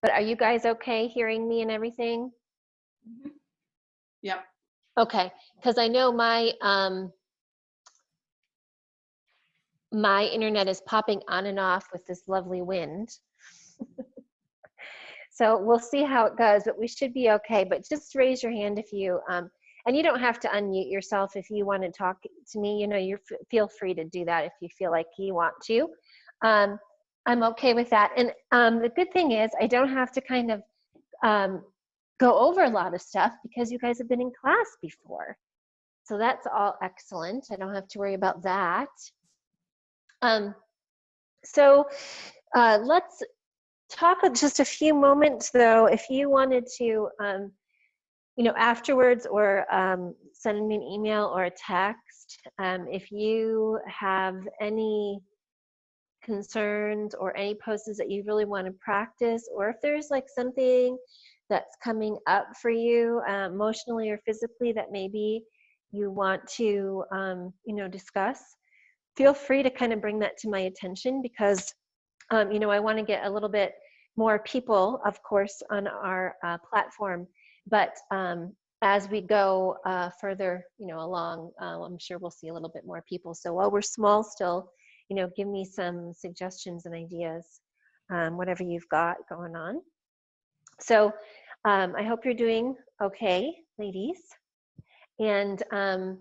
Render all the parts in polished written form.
But are you guys okay hearing me and everything? Mhm. Yep. Okay, because I know my internet is popping on and off with this lovely wind. So we'll see how it goes, but we should be okay. But just raise your hand if you, and you don't have to unmute yourself if you want to talk to me. You know, you feel free to do that if you feel like you want to. I'm okay with that. And the good thing is I don't have to kind of go over a lot of stuff because you guys have been in class before. So that's all excellent. I don't have to worry about that. So let's talk just a few moments though, if you wanted to, you know, afterwards or send me an email or a text, if you have any concerns or any poses that you really want to practice, or if there's like something that's coming up for you emotionally or physically that maybe you want to, you know, discuss, feel free to kind of bring that to my attention because you know, I want to get a little bit more people, of course, on our platform. But as we go further, you know, along, I'm sure we'll see a little bit more people. So while we're small still, you know, give me some suggestions and ideas, whatever you've got going on. So I hope you're doing okay, ladies. And I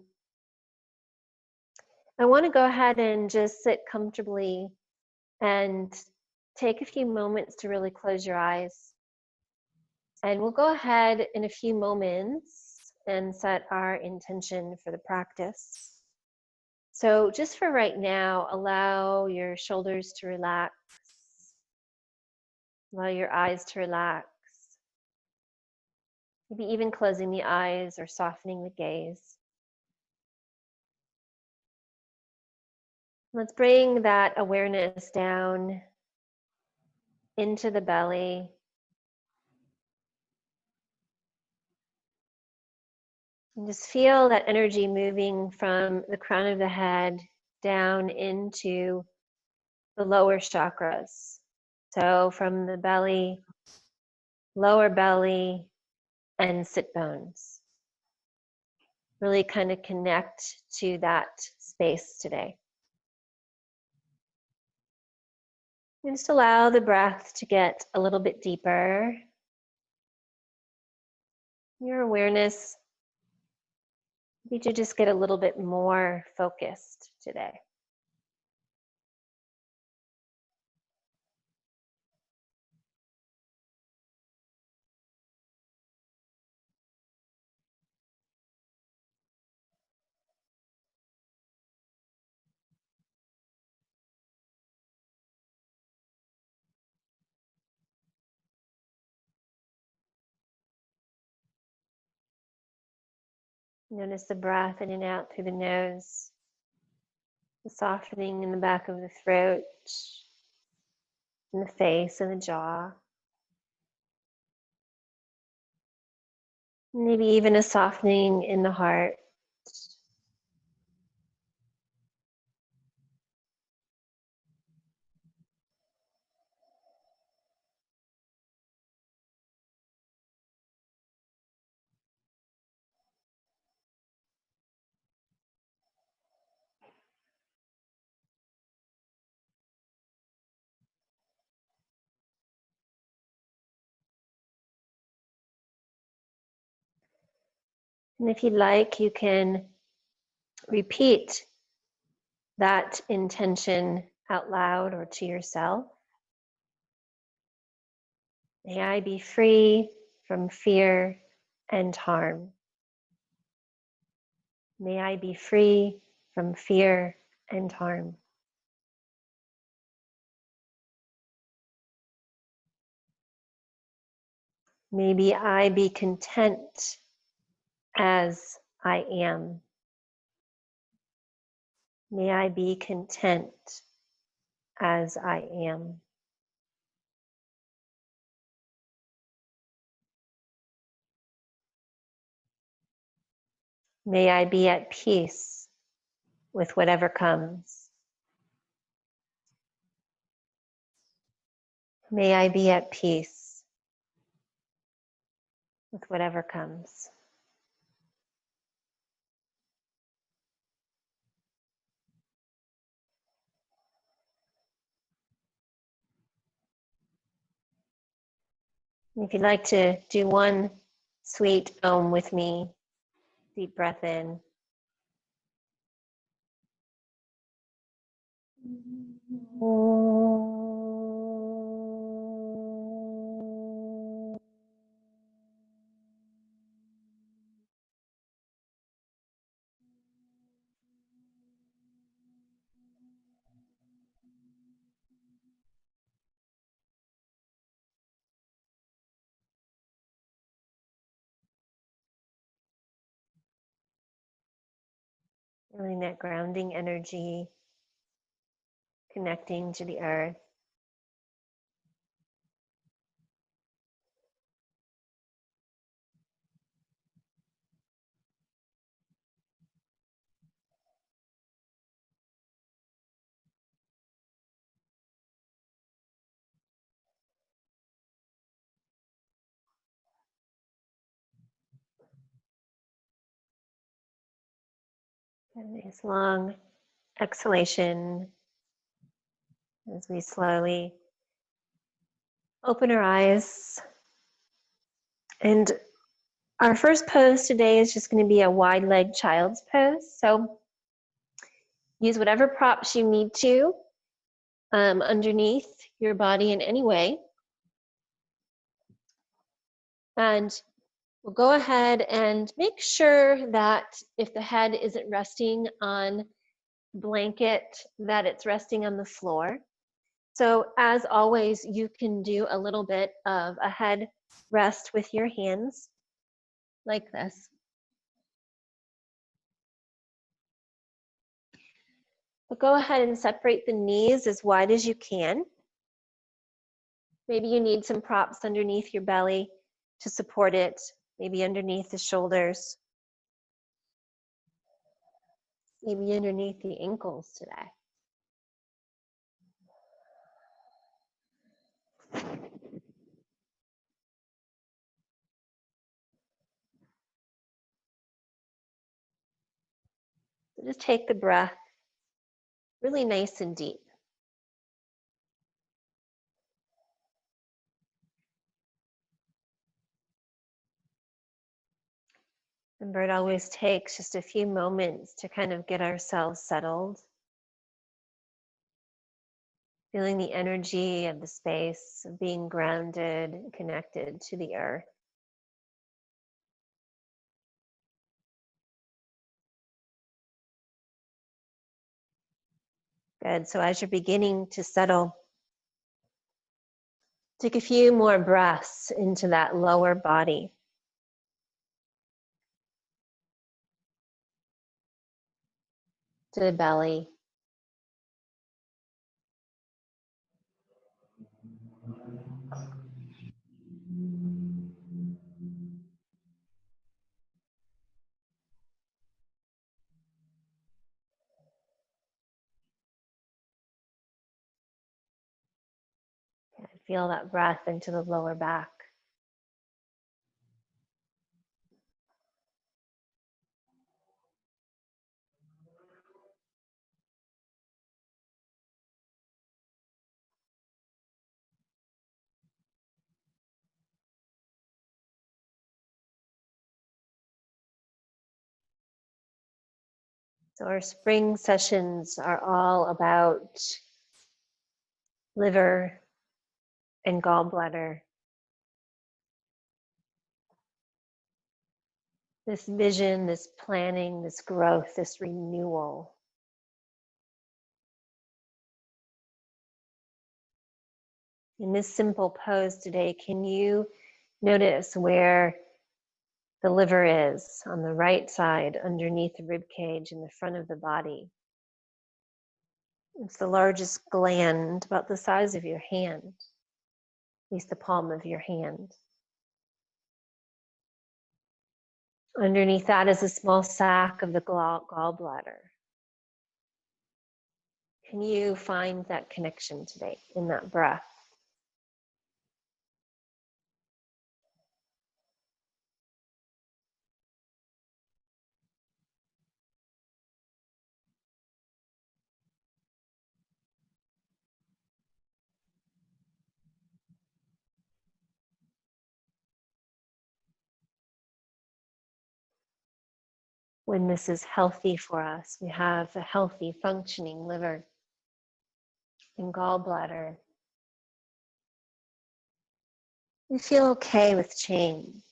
want to go ahead and just sit comfortably and take a few moments to really close your eyes. And we'll go ahead in a few moments and set our intention for the practice. So just for right now, allow your shoulders to relax. Allow your eyes to relax. Maybe even closing the eyes or softening the gaze. Let's bring that awareness down into the belly. And just feel that energy moving from the crown of the head down into the lower chakras. So from the belly, lower belly, and sit bones. Really kind of connect to that space today. And just allow the breath to get a little bit deeper. Your awareness, maybe to just get a little bit more focused today. Notice the breath in and out through the nose, the softening in the back of the throat, in the face and the jaw. Maybe even a softening in the heart. And if you'd like, you can repeat that intention out loud or to yourself. May I be free from fear and harm. May I be free from fear and harm. Maybe I be content as I am. May I be content as I am. May I be at peace with whatever comes. May I be at peace with whatever comes. If you'd like to do one sweet Om with me, deep breath in. Feeling that grounding energy, connecting to the earth. A nice long exhalation as we slowly open our eyes. And our first pose today is just going to be a wide leg child's pose. So use whatever props you need to underneath your body in any way. And we'll go ahead and make sure that if the head isn't resting on blanket, that it's resting on the floor. So as always, you can do a little bit of a head rest with your hands like this. But go ahead and separate the knees as wide as you can. Maybe you need some props underneath your belly to support it, maybe underneath the shoulders, maybe underneath the ankles today. So just take the breath really nice and deep. Remember, it always takes just a few moments to kind of get ourselves settled. Feeling the energy of the space, of being grounded and connected to the earth. Good. So as you're beginning to settle, take a few more breaths into that lower body. To the belly. Feel that breath into the lower back. So our spring sessions are all about liver and gallbladder. This vision, this planning, this growth, this renewal. In this simple pose today, can you notice where the liver is on the right side underneath the rib cage in the front of the body? It's the largest gland, about the size of your hand, at least the palm of your hand. Underneath that is a small sac of the gallbladder. Can you find that connection today in that breath? when this is healthy for us. We have a healthy, functioning liver and gallbladder. We feel okay with change.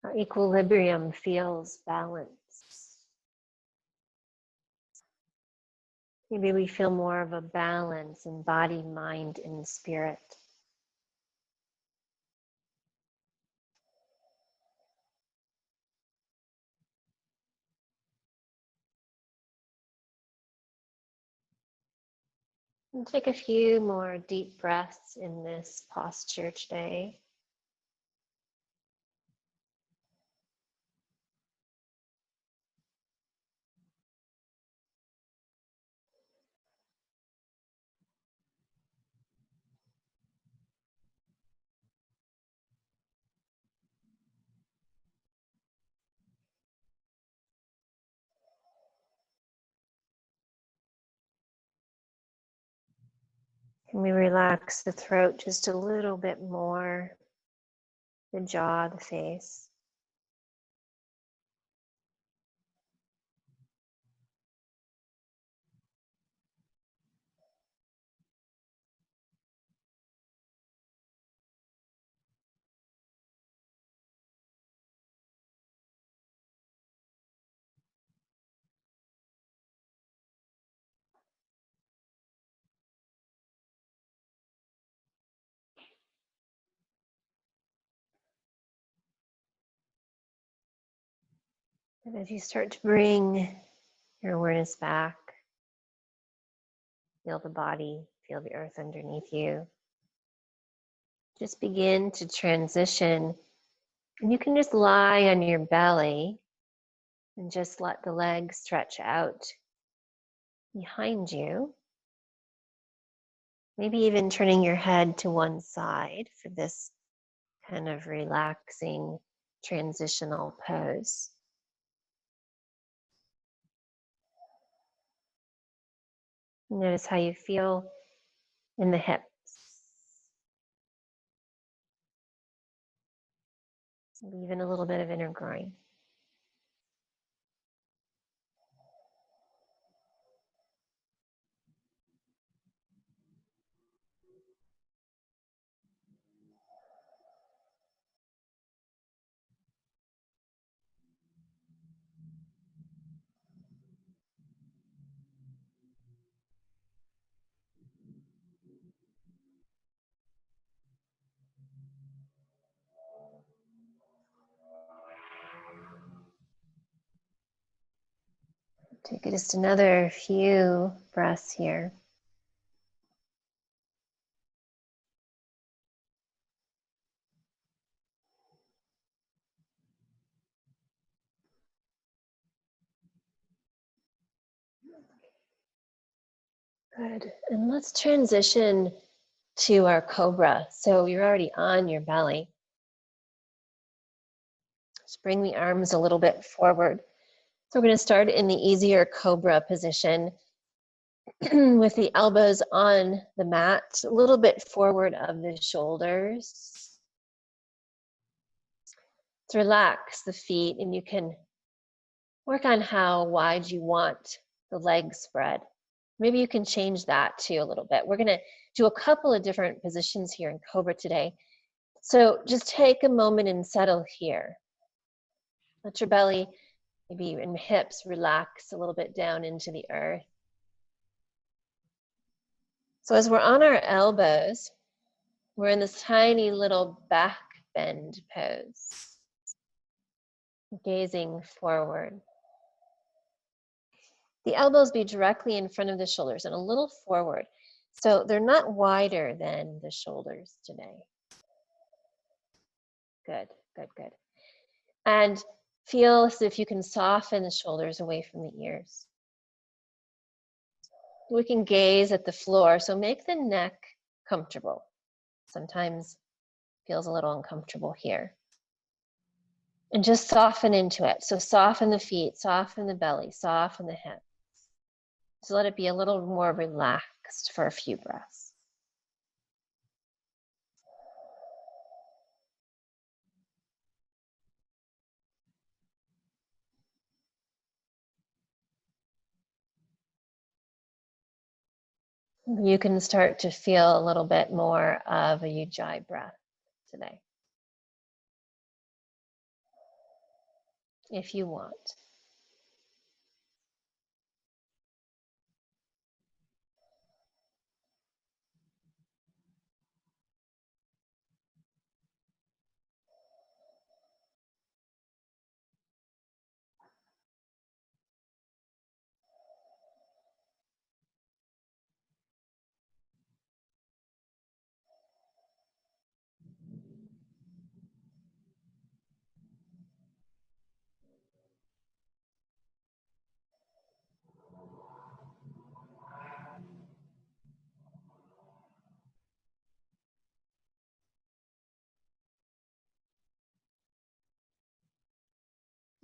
Our equilibrium feels balanced. Maybe we feel more of a balance in body, mind, and spirit. And take a few more deep breaths in this posture today. Can we relax the throat just a little bit more, the jaw, the face. And as you start to bring your awareness back, feel the body, feel the earth underneath you. Just begin to transition. And you can just lie on your belly and just let the legs stretch out behind you. Maybe even turning your head to one side for this kind of relaxing transitional pose. Notice how you feel in the hips. Maybe even a little bit of inner groin. Take just another few breaths here. Good. And let's transition to our cobra. So you're already on your belly. Just bring the arms a little bit forward. So we're going to start in the easier cobra position with the elbows on the mat, a little bit forward of the shoulders. Let's relax the feet, and you can work on how wide you want the leg spread. Maybe you can change that too a little bit. We're going to do a couple of different positions here in Cobra today. So just take a moment and settle here. Let your belly, maybe and hips, relax a little bit down into the earth. So as we're on our elbows, we're in this tiny little back bend pose, gazing forward. The elbows be directly in front of the shoulders and a little forward. So they're not wider than the shoulders today. Good, good, good. And Feel as if you can soften the shoulders away from the ears. We can gaze at the floor, so make the neck comfortable. Sometimes it feels a little uncomfortable here. And just soften into it. So soften the feet, soften the belly, soften the hips. So let it be a little more relaxed for a few breaths. You can start to feel a little bit more of a Ujjayi breath today, if you want.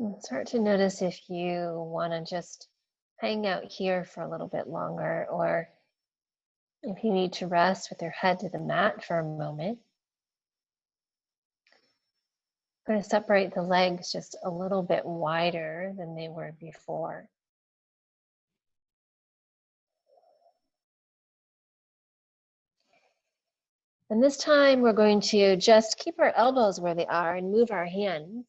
And start to notice if you want to just hang out here for a little bit longer, or if you need to rest with your head to the mat for a moment. I'm going to separate the legs just a little bit wider than they were before. And this time we're going to just keep our elbows where they are and move our hands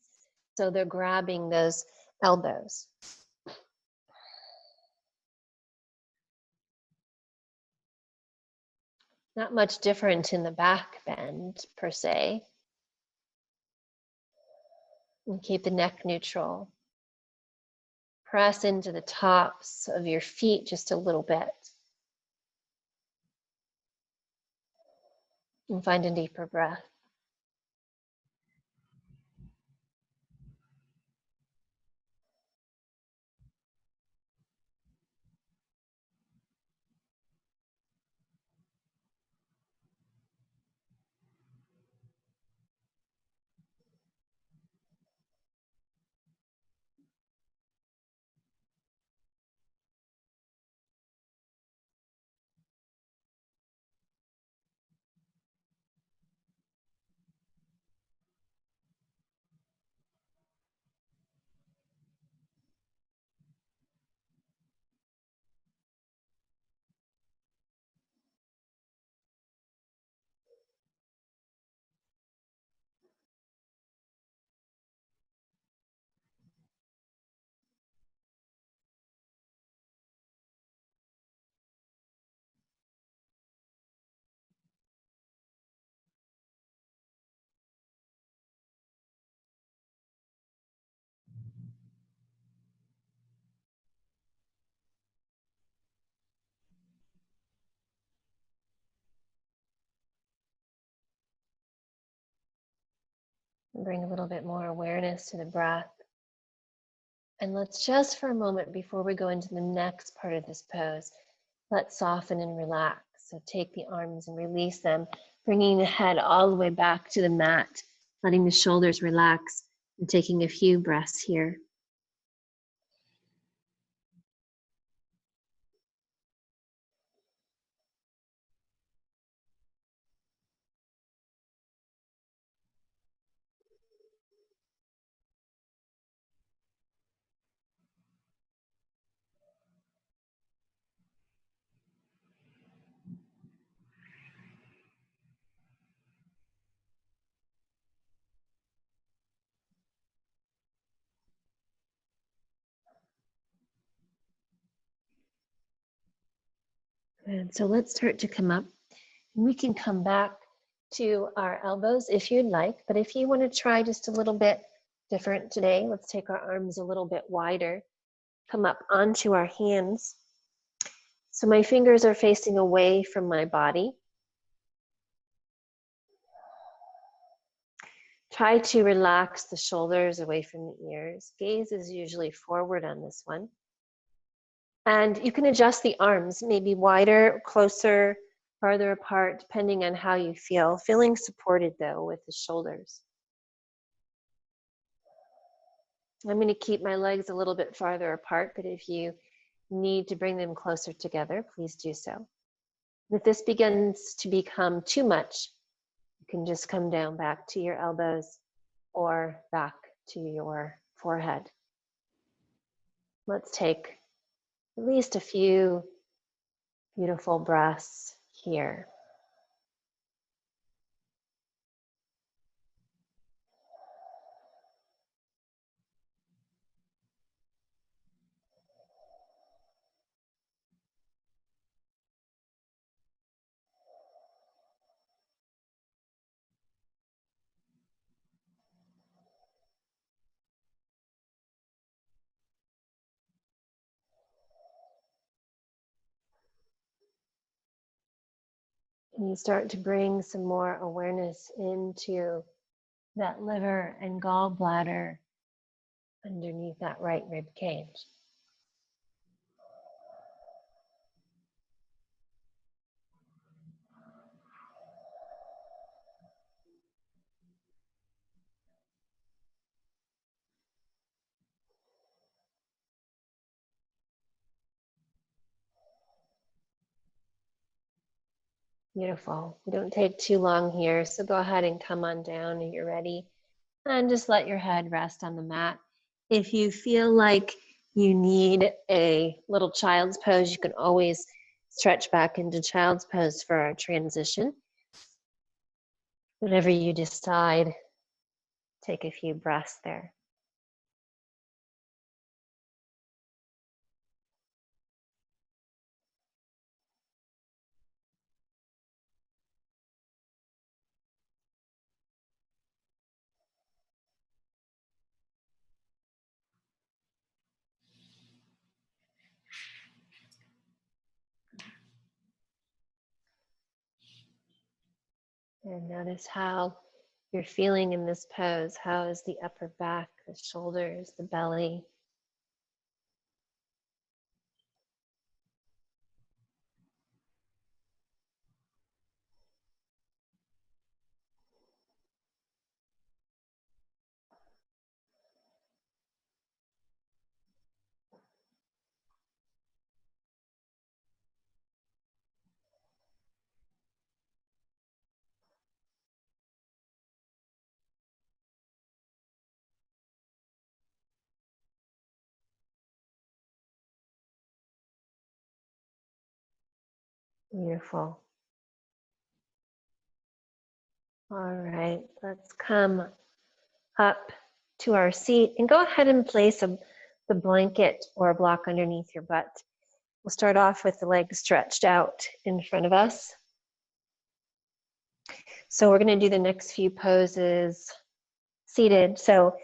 so they're grabbing those elbows. Not much different in the back bend per se. And keep the neck neutral. Press into the tops of your feet just a little bit. And find a deeper breath. And bring a little bit more awareness to the breath. And let's just for a moment before we go into the next part of this pose, let's soften and relax. So take the arms and release them, bringing the head all the way back to the mat, letting the shoulders relax, and taking a few breaths here. And so let's start to come up. We can come back to our elbows if you'd like, but if you want to try just a little bit different today, let's take our arms a little bit wider, come up onto our hands. So my fingers are facing away from my body. Try to relax the shoulders away from the ears. Gaze is usually forward on this one. And you can adjust the arms, maybe wider, closer, farther apart, depending on how you feel. Feeling supported though with the shoulders. I'm going to keep my legs a little bit farther apart, but if you need to bring them closer together, please do so. If this begins to become too much, you can just come down back to your elbows or back to your forehead. Let's take at least a few beautiful breaths here. And you start to bring some more awareness into that liver and gallbladder underneath that right rib cage. Beautiful. We don't take too long here, so go ahead and come on down if you're ready. And just let your head rest on the mat. If you feel like you need a little child's pose, you can always stretch back into child's pose for our transition. Whatever you decide, take a few breaths there. And notice how you're feeling in this pose. How is the upper back, the shoulders, the belly? Beautiful. All right, let's come up to our seat and go ahead and place the blanket or a block underneath your butt. We'll start off with the legs stretched out in front of us. So we're going to do the next few poses seated. So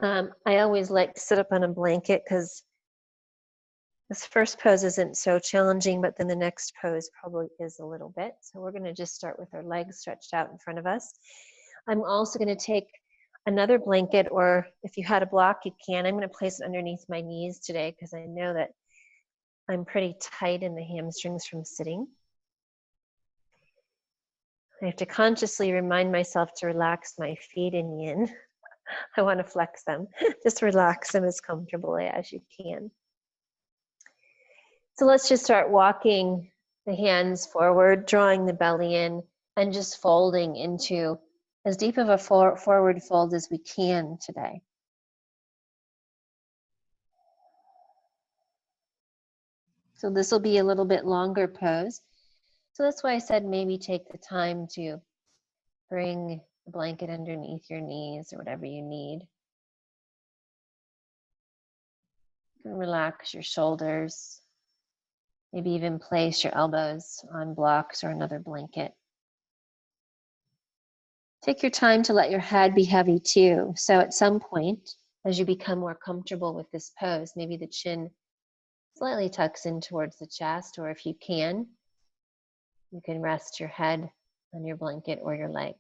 I always like to sit up on a blanket because this first pose isn't so challenging, but then the next pose probably is a little bit. So we're going to just start with our legs stretched out in front of us. I'm also going to take another blanket, or if you had a block, you can. I'm going to place it underneath my knees today because I know that I'm pretty tight in the hamstrings from sitting. I have to consciously remind myself to relax my feet in yin. I want to flex them. Just relax them as comfortably as you can. So let's just start walking the hands forward, drawing the belly in, and just folding into as deep of a forward fold as we can today. So this will be a little bit longer pose. So that's why I said maybe take the time to bring the blanket underneath your knees or whatever you need. You can relax your shoulders. Maybe even place your elbows on blocks or another blanket. Take your time to let your head be heavy too. So at some point, as you become more comfortable with this pose, maybe the chin slightly tucks in towards the chest, or if you can rest your head on your blanket or your legs.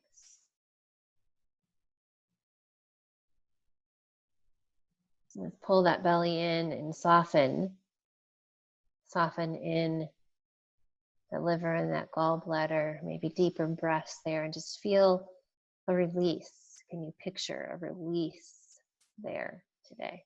Let's pull that belly in and soften. Soften in the liver and that gallbladder, maybe deeper breaths there, and just feel a release. Can you picture a release there today?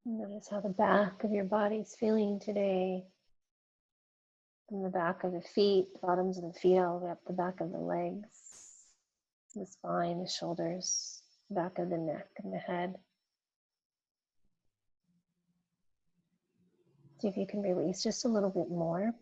Notice how the back of your body is feeling today. From the back of the feet, the bottoms of the feet, all the way up the back of the legs, the spine, the shoulders, the back of the neck and the head. See if you can release just a little bit more.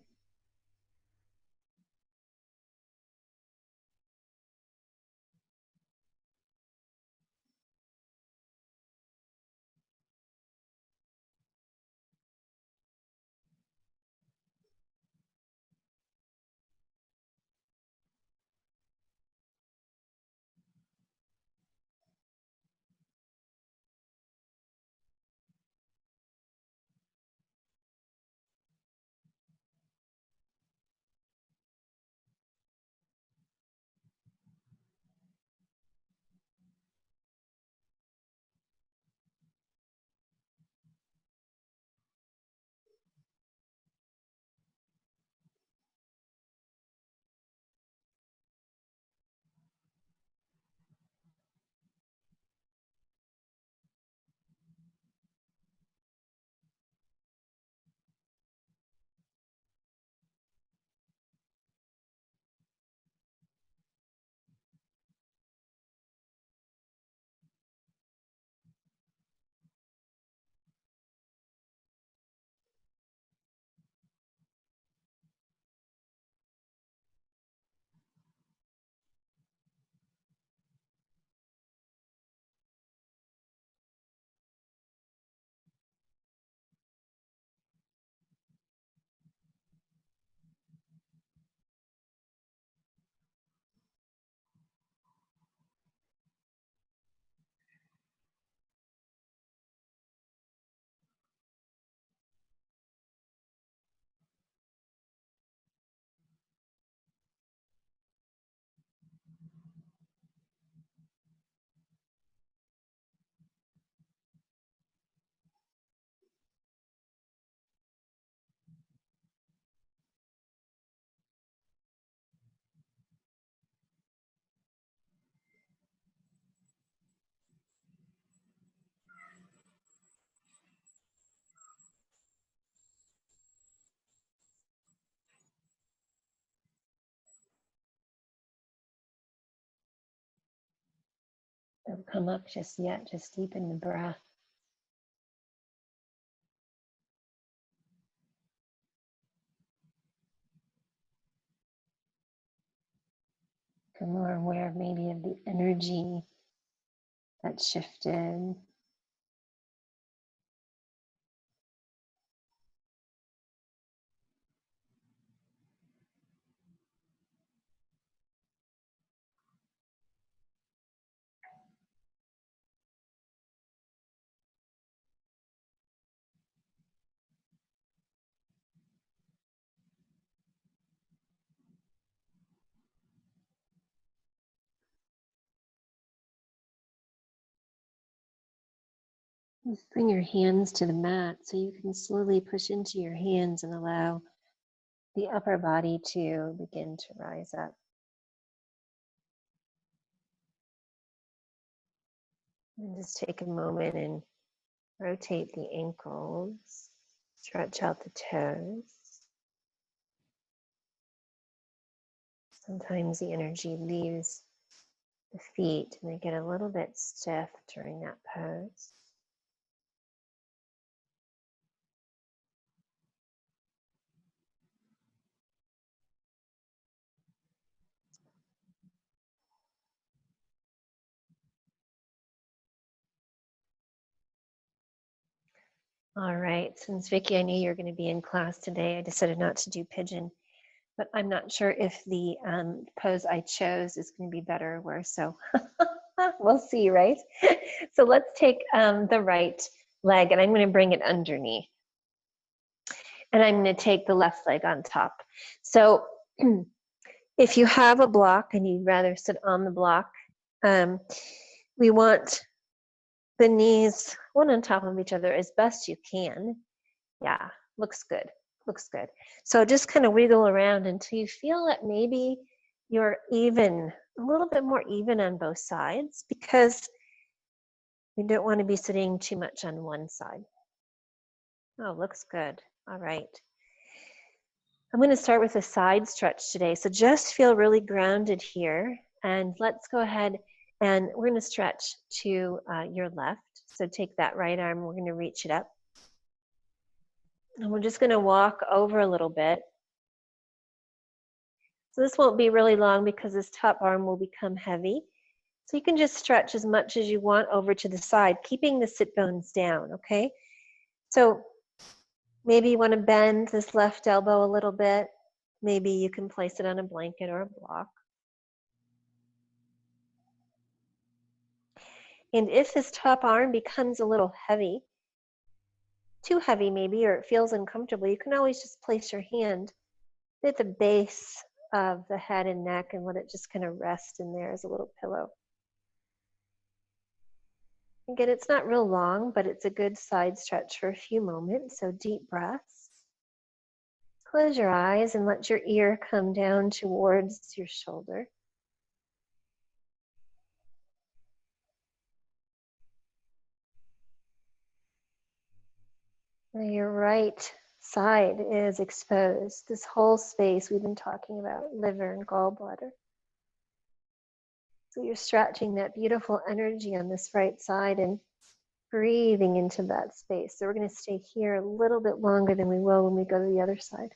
Don't come up just yet, just deepen the breath. Become more aware maybe of the energy that shifted. Just bring your hands to the mat so you can slowly push into your hands and allow the upper body to begin to rise up. And just take a moment and rotate the ankles, stretch out the toes. Sometimes the energy leaves the feet and they get a little bit stiff during that pose. All right, since Vicki, I knew you were going to be in class today, I decided not to do pigeon, but I'm not sure if the pose I chose is going to be better or worse, so we'll see, right? So let's take the right leg and I'm going to bring it underneath. And I'm going to take the left leg on top. So if you have a block and you'd rather sit on the block, we want the knees one on top of each other as best you can. Yeah, looks good, looks good. So just kind of wiggle around until you feel that maybe you're even, a little bit more even on both sides, because you don't want to be sitting too much on one side. Oh, looks good. All right. I'm going to start with a side stretch today. So just feel really grounded here. And let's go ahead and we're going to stretch to your left. So take that right arm, we're going to reach it up. And we're just going to walk over a little bit. So this won't be really long because this top arm will become heavy. So you can just stretch as much as you want over to the side, keeping the sit bones down, okay? So maybe you want to bend this left elbow a little bit. Maybe you can place it on a blanket or a block. And if this top arm becomes a little heavy, too heavy maybe, or it feels uncomfortable, you can always just place your hand at the base of the head and neck and let it just kind of rest in there as a little pillow. Again, it's not real long, but it's a good side stretch for a few moments, so deep breaths. Close your eyes and let your ear come down towards your shoulder. Now your right side is exposed. This whole space we've been talking about, liver and gallbladder. So you're stretching that beautiful energy on this right side and breathing into that space. So we're going to stay here a little bit longer than we will when we go to the other side.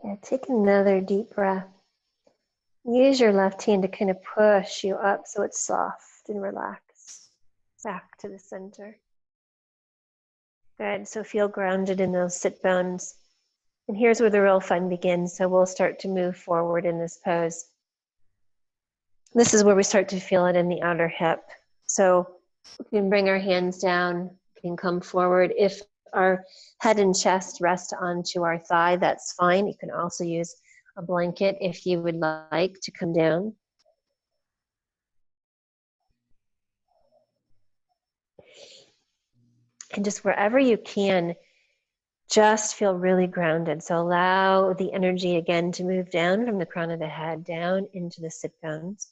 Yeah, take another deep breath. Use your left hand to kind of push you up so it's soft and relaxed. Back to the center. Good, so feel grounded in those sit bones. And here's where the real fun begins. So we'll start to move forward in this pose. This is where we start to feel it in the outer hip. So we can bring our hands down, we can come forward. If our head and chest rest onto our thigh, that's fine. You can also use a blanket if you would like to come down. And just wherever you can, just feel really grounded. So allow the energy again to move down from the crown of the head down into the sit bones.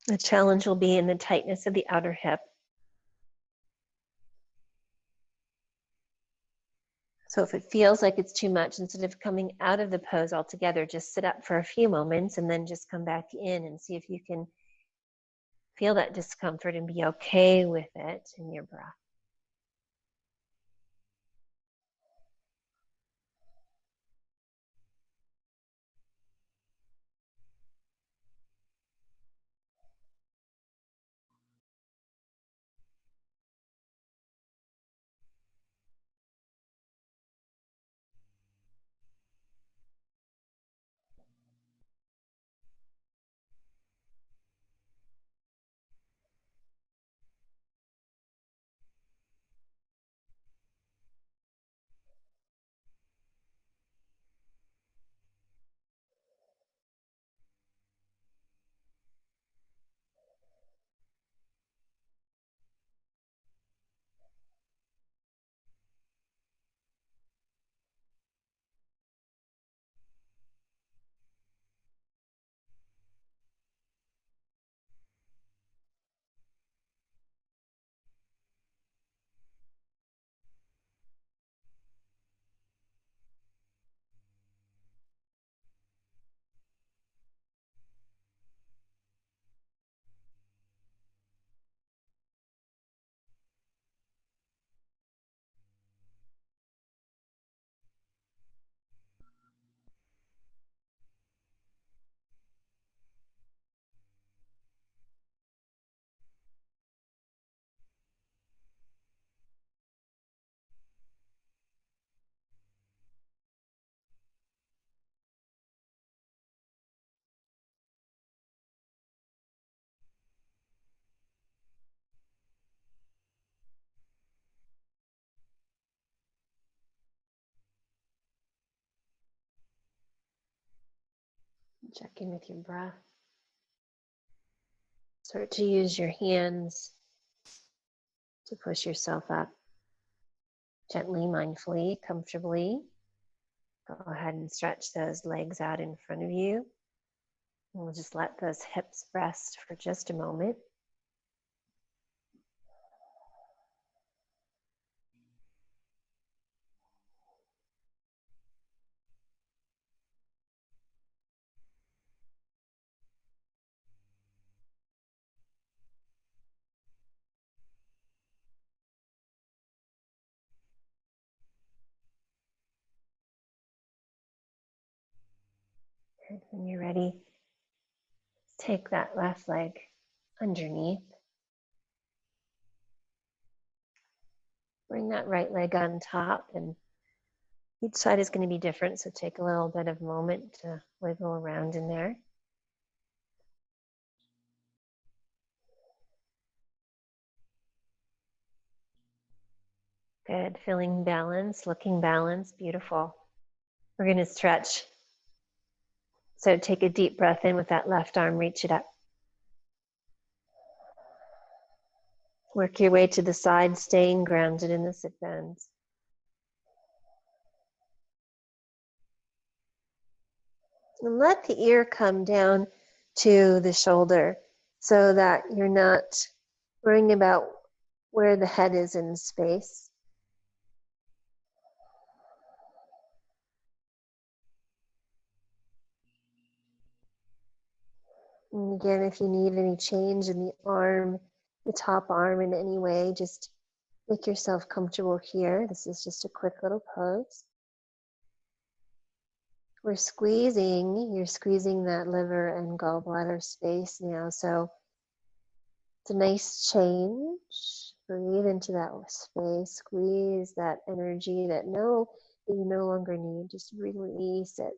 The challenge will be in the tightness of the outer hip. So if it feels like it's too much, instead of coming out of the pose altogether, just sit up for a few moments and then just come back in and see if you can feel that discomfort and be okay with it in your breath. Check in with your breath. Start to use your hands to push yourself up gently, mindfully, comfortably. Go ahead and stretch those legs out in front of you. And we'll just let those hips rest for just a moment. And when you're ready, take that left leg underneath. Bring that right leg on top, and each side is going to be different, so take a little bit of moment to wiggle around in there. Good, feeling balanced, looking balanced, beautiful. We're going to stretch. So take a deep breath in with that left arm, reach it up. Work your way to the side, staying grounded in the sit bones. And let the ear come down to the shoulder so that you're not worrying about where the head is in space. And again, if you need any change in the arm, the top arm in any way, just make yourself comfortable here. This is just a quick little pose. You're squeezing that liver and gallbladder space now. So it's a nice change. Breathe into that space, squeeze that energy that you no longer need. Just release it.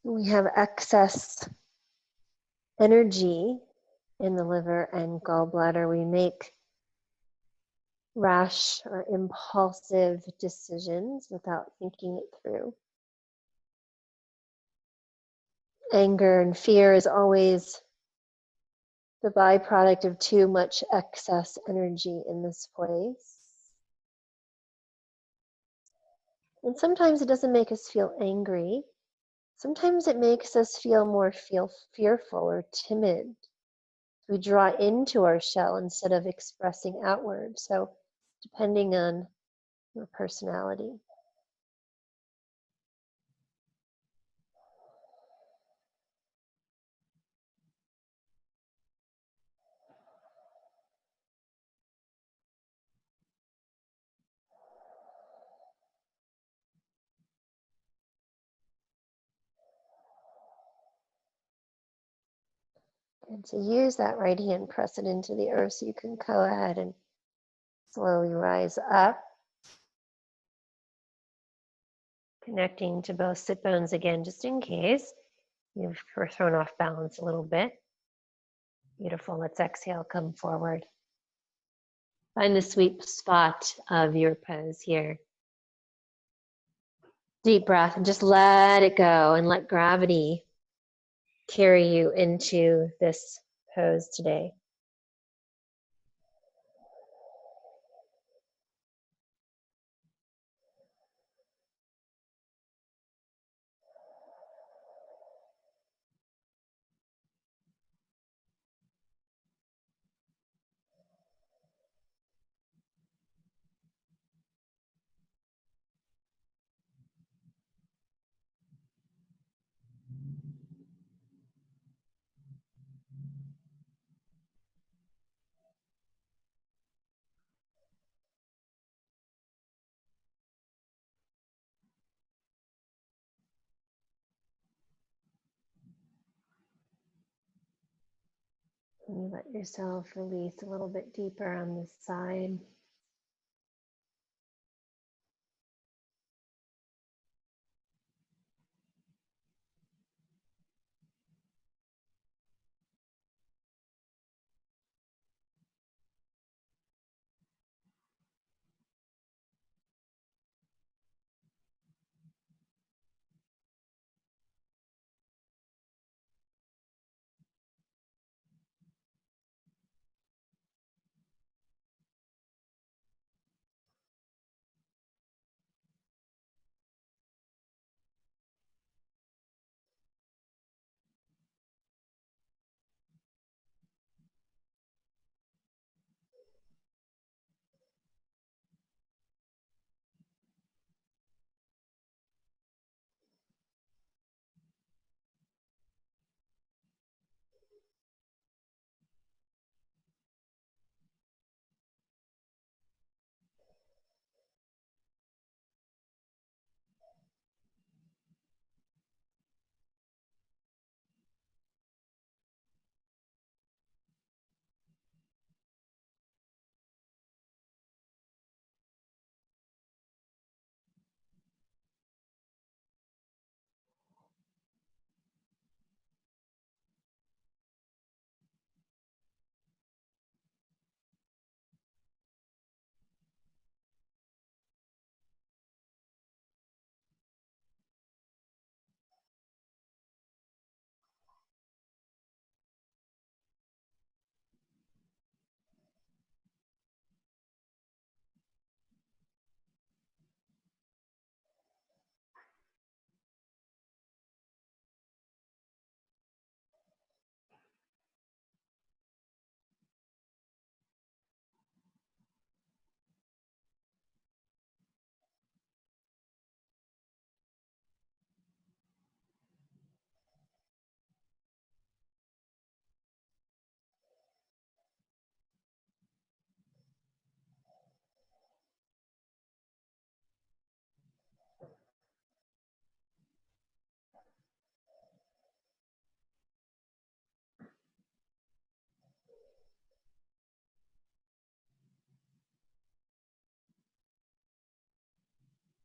We have excess energy in the liver and gallbladder. We make rash or impulsive decisions without thinking it through. Anger and fear is always the byproduct of too much excess energy in this place. And sometimes it doesn't make us feel angry. Sometimes it makes us feel fearful or timid. We draw into our shell instead of expressing outward. So depending on your personality. And to use that right hand, press it into the earth so you can go ahead and slowly rise up. Connecting to both sit bones again, just in case you've thrown off balance a little bit. Beautiful. Let's exhale, come forward. Find the sweet spot of your pose here. Deep breath and just let it go and let gravity carry you into this pose today. And you let yourself release a little bit deeper on this side.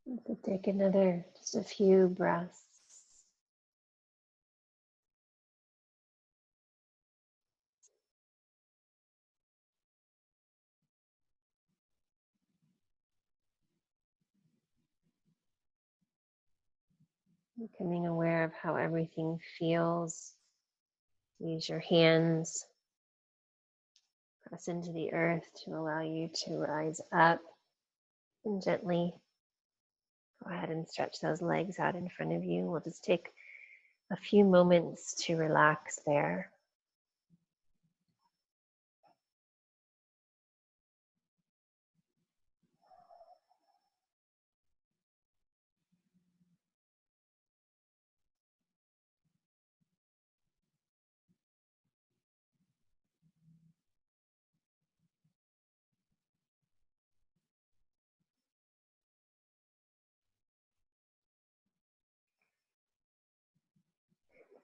So take another, just a few breaths. Becoming aware of how everything feels. Use your hands, press into the earth to allow you to rise up, and gently go ahead and stretch those legs out in front of you. We'll just take a few moments to relax there.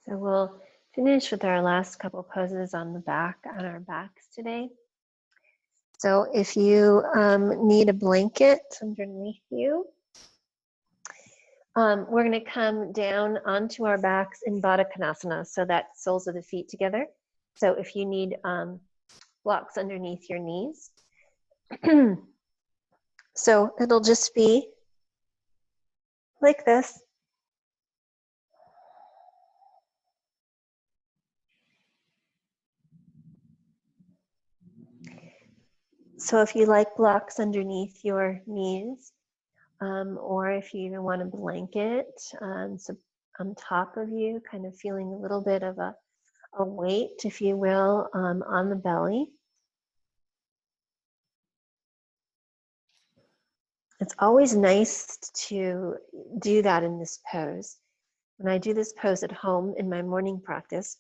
So we'll finish with our last couple poses on our backs today. So if you need a blanket underneath you, we're going to come down onto our backs in Baddha Konasana, so that soles of the feet together. So if you need blocks underneath your knees, so it'll just be like this. So if you like blocks underneath your knees, or if you even want a blanket so on top of you, kind of feeling a little bit of a weight, if you will, on the belly. It's always nice to do that in this pose. When I do this pose at home in my morning practice,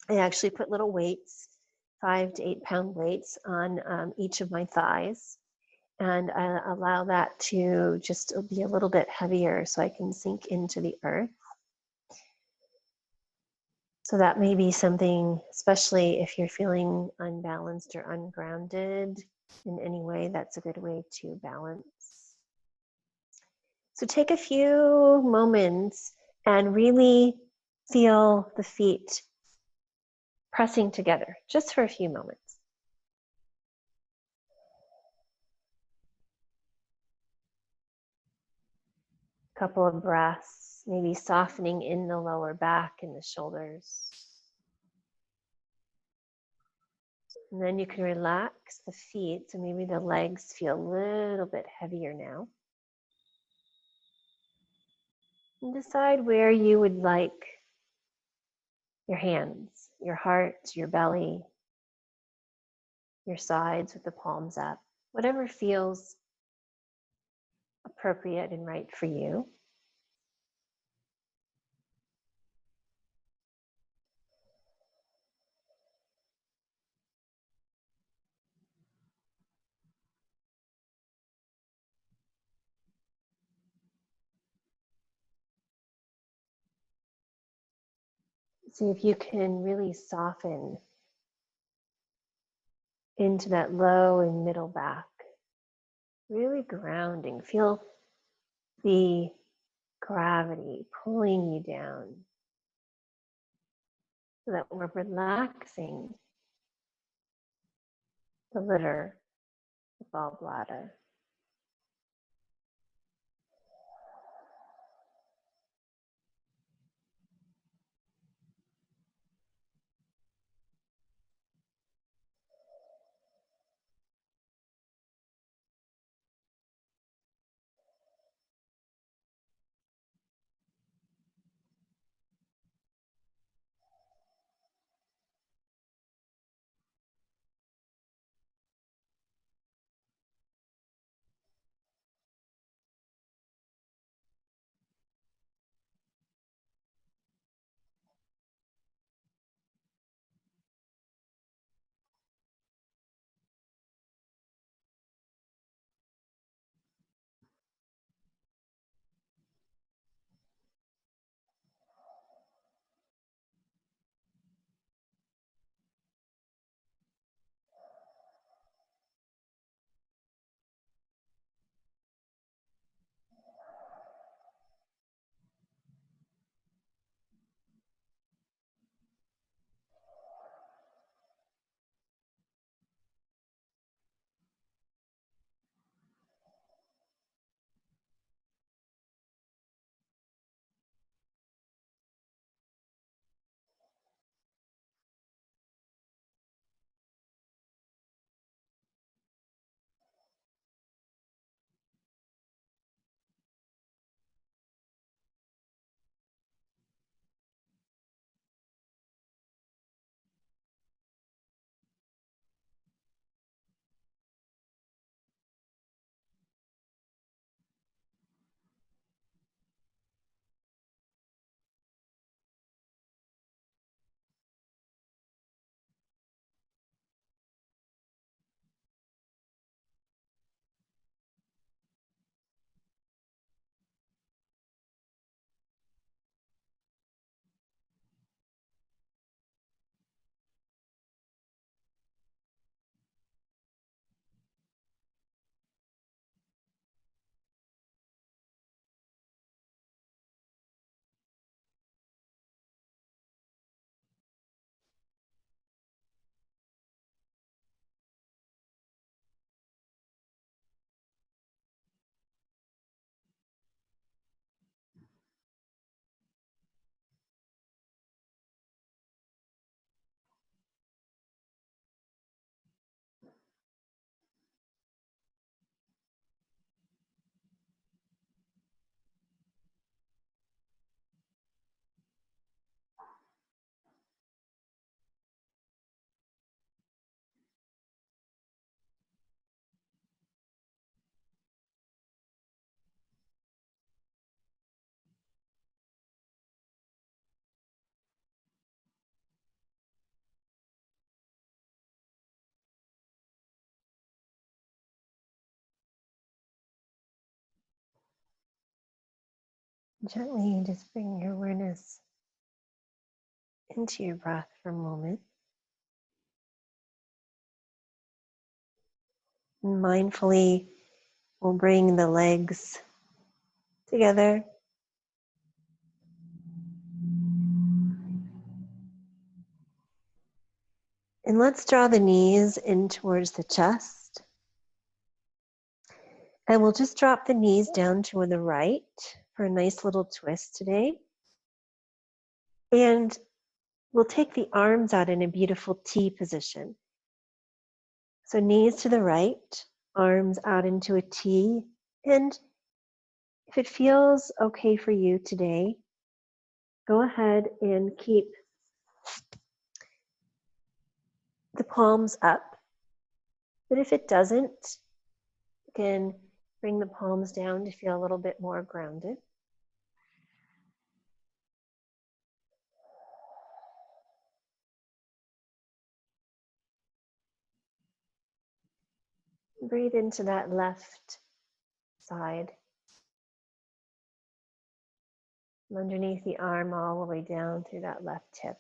I actually put little weights, 5 to 8 pound weights on each of my thighs. And I allow that to just be a little bit heavier so I can sink into the earth. So that may be something, especially if you're feeling unbalanced or ungrounded in any way, that's a good way to balance. So take a few moments and really feel the feet pressing together, just for a few moments. Couple of breaths, maybe softening in the lower back and the shoulders. And then you can relax the feet, so maybe the legs feel a little bit heavier now. And decide where you would like your hands, your heart, your belly, your sides with the palms up, whatever feels appropriate and right for you. See if you can really soften into that low and middle back. Really grounding. Feel the gravity pulling you down so that we're relaxing the liver, the gallbladder. Gently just bring your awareness into your breath for a moment. And mindfully, we'll bring the legs together. And let's draw the knees in towards the chest. And we'll just drop the knees down to the right for a nice little twist today. And we'll take the arms out in a beautiful T position. So knees to the right, arms out into a T. And if it feels okay for you today, go ahead and keep the palms up. But if it doesn't, you can bring the palms down to feel a little bit more grounded. Breathe into that left side. From underneath the arm all the way down through that left hip.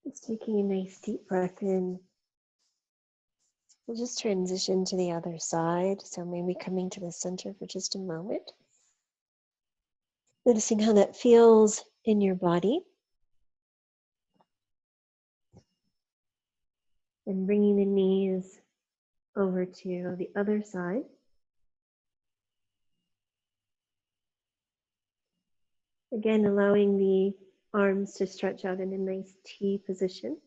Just taking a nice deep breath in. We'll just transition to the other side. So maybe coming to the center for just a moment. Noticing how that feels in your body. And bringing the knees over to the other side. Again, allowing the arms to stretch out in a nice T position.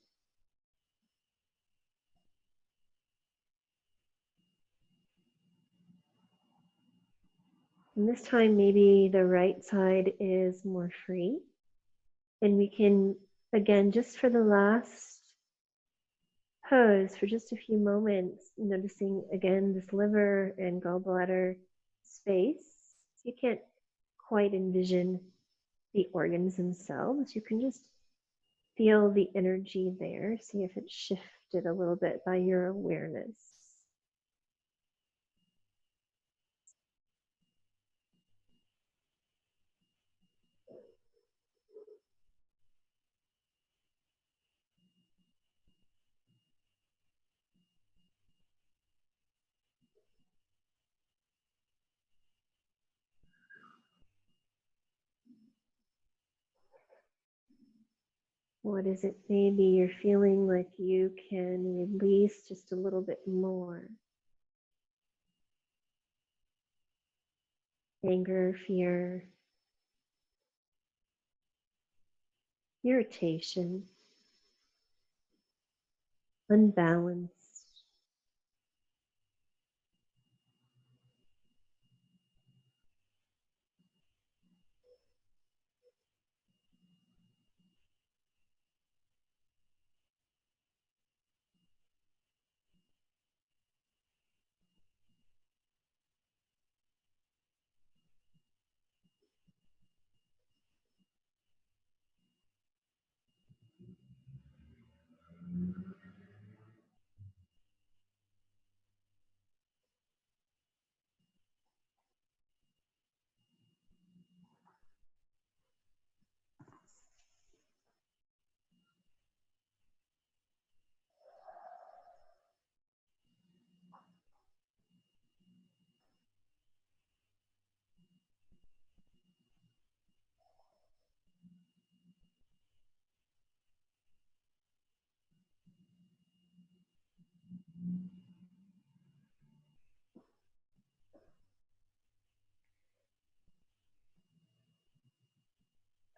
And this time, maybe the right side is more free. And we can, again, just for the last pose, for just a few moments, noticing again this liver and gallbladder space. You can't quite envision the organs themselves. You can just feel the energy there. See if it shifted a little bit by your awareness. What is it maybe you're feeling like you can release just a little bit more? Anger, fear, irritation, unbalanced.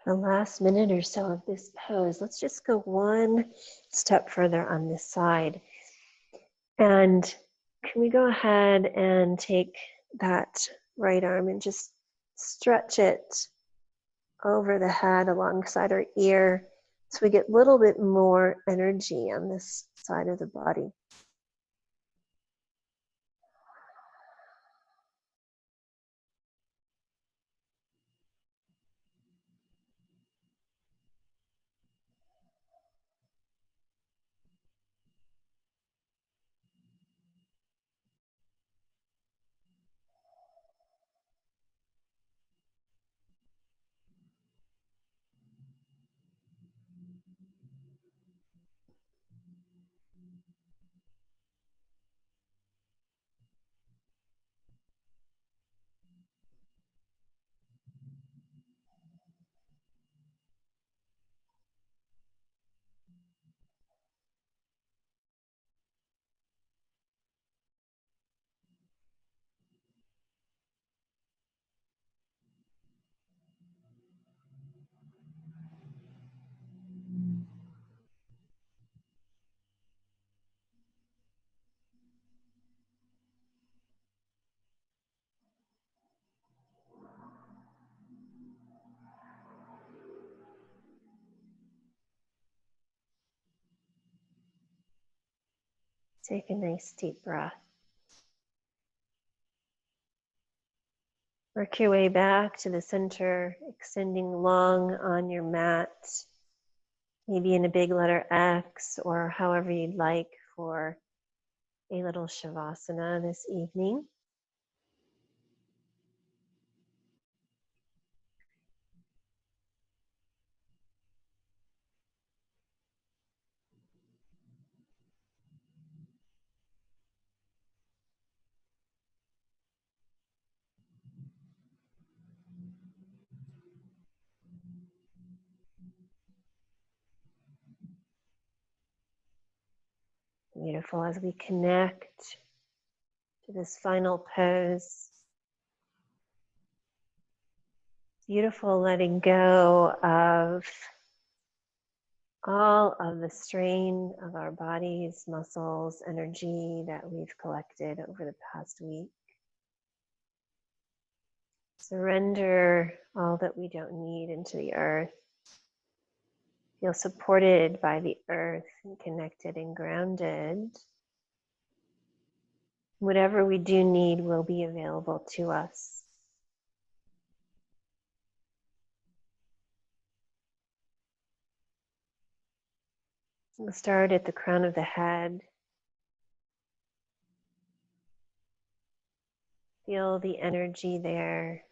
The last minute or so of this pose, let's just go one step further on this side. And can we go ahead and take that right arm and just stretch it over the head alongside our ear so we get a little bit more energy on this side of the body. Take a nice deep breath. Work your way back to the center, extending long on your mat, maybe in a big letter X or however you'd like for a little Shavasana this evening. Beautiful as we connect to this final pose. Beautiful letting go of all of the strain of our bodies, muscles, energy that we've collected over the past week. Surrender all that we don't need into the earth. Feel supported by the earth and connected and grounded. Whatever we do need will be available to us. We'll start at the crown of the head. Feel the energy there,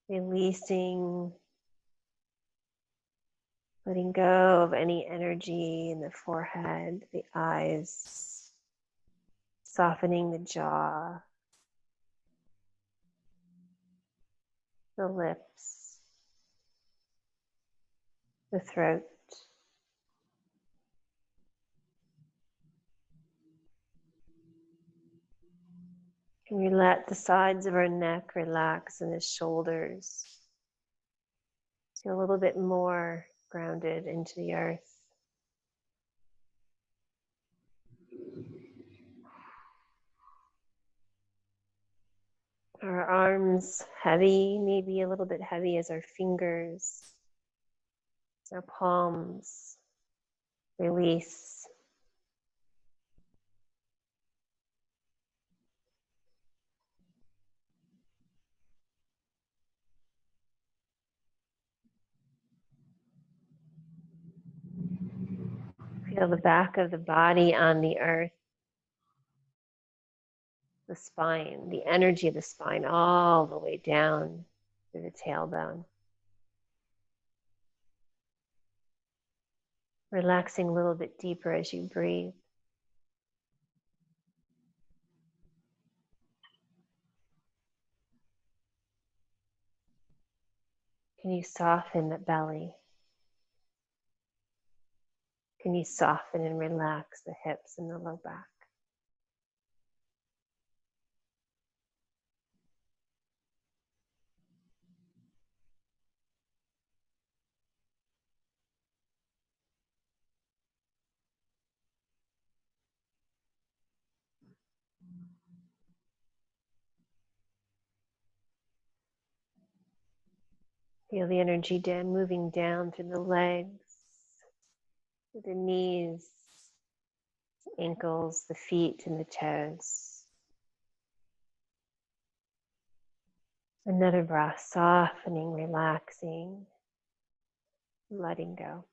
releasing, letting go of any energy in the forehead, the eyes, softening the jaw, the lips, the throat. Can we let the sides of our neck relax and the shoulders feel a little bit more grounded into the earth? Our arms heavy, maybe a little bit heavy as our fingers, our palms release. Feel the back of the body on the earth, the spine, the energy of the spine all the way down to the tailbone. Relaxing a little bit deeper as you breathe. Can you soften the belly? Can you soften and relax the hips and the low back? Feel the energy moving down through the legs, through the knees, the ankles, the feet, and the toes. Another breath, softening, relaxing, letting go.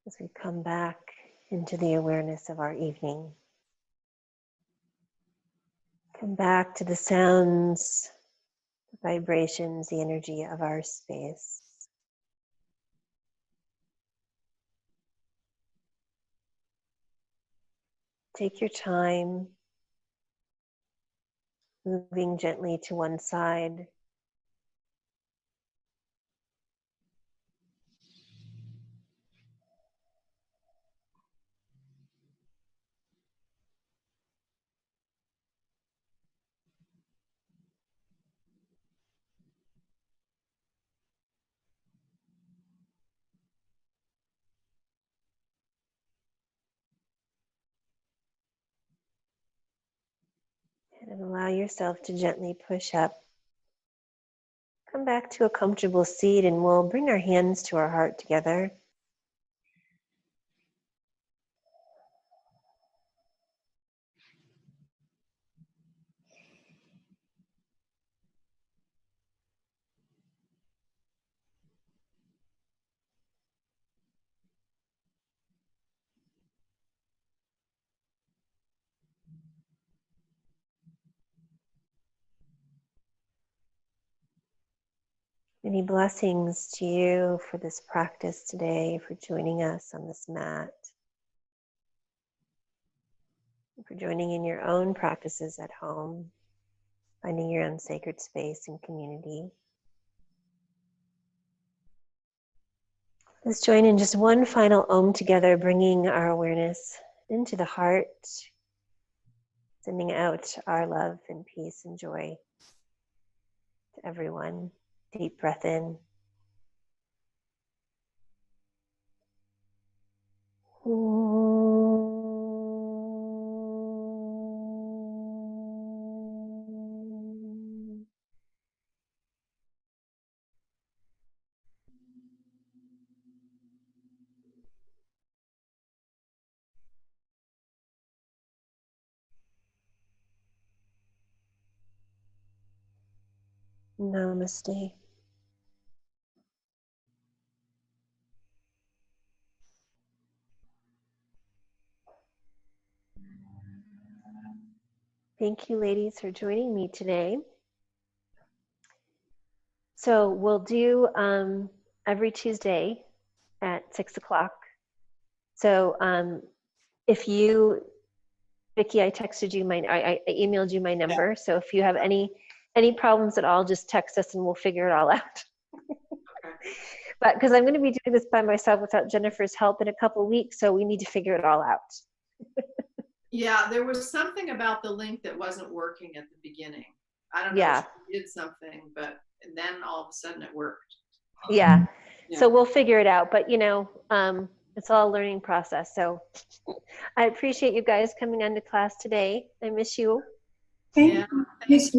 As we come back into the awareness of our evening. Come back to the sounds, the vibrations, the energy of our space. Take your time, moving gently to one side. And allow yourself to gently push up. Come back to a comfortable seat and we'll bring our hands to our heart together. Many blessings to you for this practice today, for joining us on this mat, for joining in your own practices at home, finding your own sacred space and community. Let's join in just one final Om together, bringing our awareness into the heart, sending out our love and peace and joy to everyone. Deep breath in. Namaste. Thank you, ladies, for joining me today. So we'll do every Tuesday at 6 o'clock. So if you, Vicki, I texted you I emailed you my number. So if you have any problems at all, just text us and we'll figure it all out. Okay. But because I'm going to be doing this by myself without Jennifer's help in a couple weeks, so we need to figure it all out. Yeah, there was something about the link that wasn't working at the beginning. I don't know Yeah. if she did something, but then all of a sudden it worked. Yeah. Yeah. So we'll figure it out. But, you know, it's all a learning process. So I appreciate you guys coming on to class today. I miss you. Yeah, thanks.